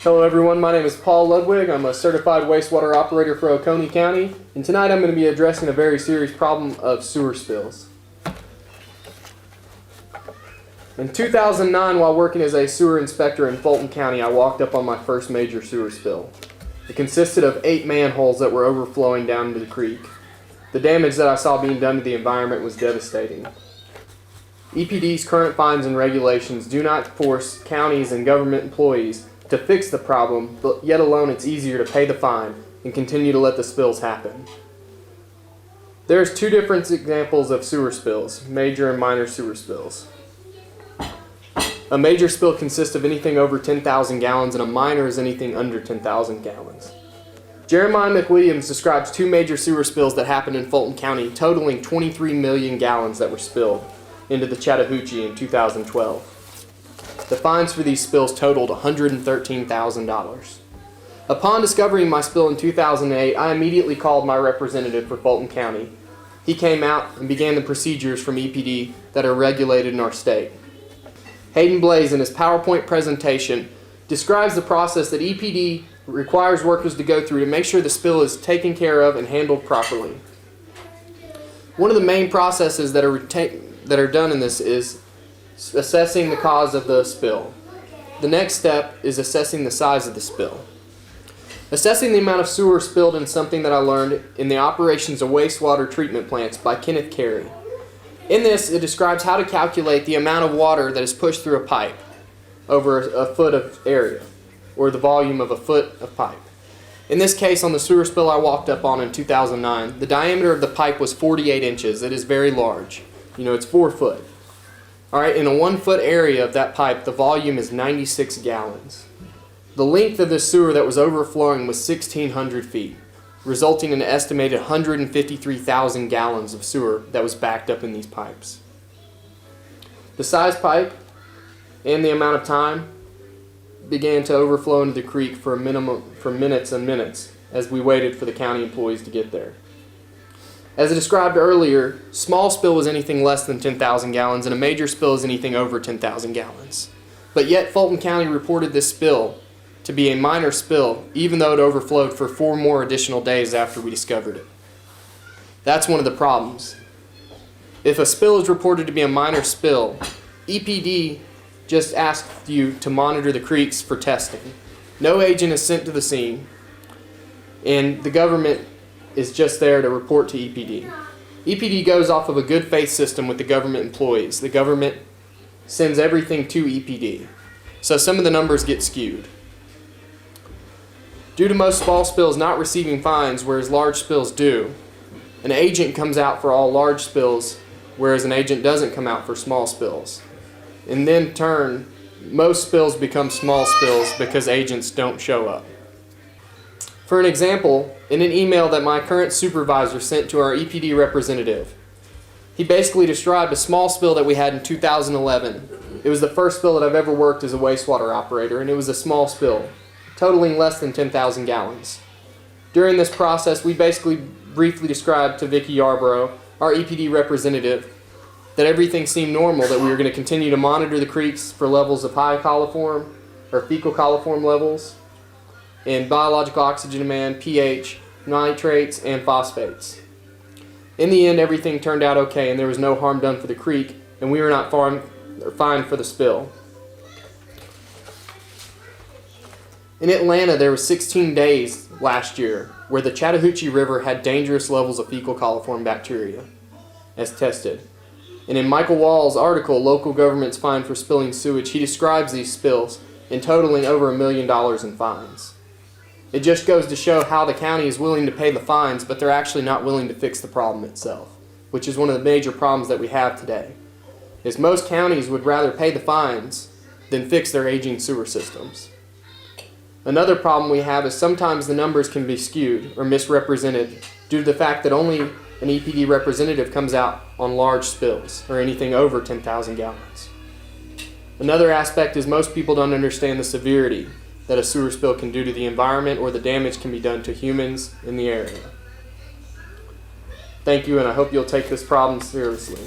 Hello everyone, my name is Paul Ludwig. I'm a certified wastewater operator for Oconee County, and tonight I'm going to be addressing a very serious problem of sewer spills. In 2009, while working as a sewer inspector in Fulton County, I walked up on my first major sewer spill. It consisted of 8 manholes that were overflowing down into the creek. The damage that I saw being done to the environment was devastating. EPD's current fines and regulations do not force counties and government employees to fix the problem, but yet alone it's easier to pay the fine and continue to let the spills happen. There's 2 different examples of sewer spills, major and minor sewer spills. A major spill consists of anything over 10,000 gallons and a minor is anything under 10,000 gallons. Jeremiah McWilliams describes 2 major sewer spills that happened in Fulton County, totaling 23 million gallons that were spilled into the Chattahoochee in 2012. The fines for these spills totaled $113,000. Upon discovering my spill in 2008, I immediately called my representative for Fulton County. He came out and began the procedures from EPD that are regulated in our state. Hayden Blaze, in his PowerPoint presentation, describes the process that EPD requires workers to go through to make sure the spill is taken care of and handled properly. One of the main processes that are done in this is assessing the cause of the spill. The next step is assessing the size of the spill. Assessing the amount of sewer spilled is something that I learned in the Operations of Wastewater Treatment Plants by Kenneth Carey. In this, it describes how to calculate the amount of water that is pushed through a pipe over a foot of area, or the volume of a foot of pipe. In this case, on the sewer spill I walked up on in 2009, the diameter of the pipe was 48 inches. It is very large. It's 4 foot. Alright, in a 1 foot area of that pipe, the volume is 96 gallons. The length of the sewer that was overflowing was 1,600 feet, resulting in an estimated 153,000 gallons of sewer that was backed up in these pipes. The size pipe and the amount of time began to overflow into the creek for minutes and minutes as we waited for the county employees to get there. As I described earlier, small spill was anything less than 10,000 gallons and a major spill is anything over 10,000 gallons. But yet Fulton County reported this spill to be a minor spill, even though it overflowed for 4 more additional days after we discovered it. That's one of the problems. If a spill is reported to be a minor spill, EPD just asks you to monitor the creeks for testing. No agent is sent to the scene, and the government is just there to report to EPD. EPD goes off of a good faith system with the government employees. The government sends everything to EPD. So some of the numbers get skewed. Due to most small spills not receiving fines, whereas large spills do, an agent comes out for all large spills, whereas an agent doesn't come out for small spills. And then in turn, most spills become small spills because agents don't show up. For an example, in an email that my current supervisor sent to our EPD representative, he basically described a small spill that we had in 2011. It was the first spill that I've ever worked as a wastewater operator, and it was a small spill, totaling less than 10,000 gallons. During this process, we basically briefly described to Vicki Yarborough, our EPD representative, that everything seemed normal, that we were going to continue to monitor the creeks for levels of high coliform or fecal coliform levels, and biological oxygen demand, pH, nitrates, and phosphates. In the end, everything turned out okay, and there was no harm done for the creek, and we were not fined for the spill. In Atlanta, there were 16 days last year where the Chattahoochee River had dangerous levels of fecal coliform bacteria, as tested. And in Michael Wall's article, Local Governments Fined for Spilling Sewage, he describes these spills in totaling over $1 million in fines. It just goes to show how the county is willing to pay the fines, but they're actually not willing to fix the problem itself, which is one of the major problems that we have today. Is most counties would rather pay the fines than fix their aging sewer systems. Another problem we have is sometimes the numbers can be skewed or misrepresented due to the fact that only an EPD representative comes out on large spills or anything over 10,000 gallons. Another aspect is most people don't understand the severity that a sewer spill can do to the environment or the damage can be done to humans in the area. Thank you, and I hope you'll take this problem seriously.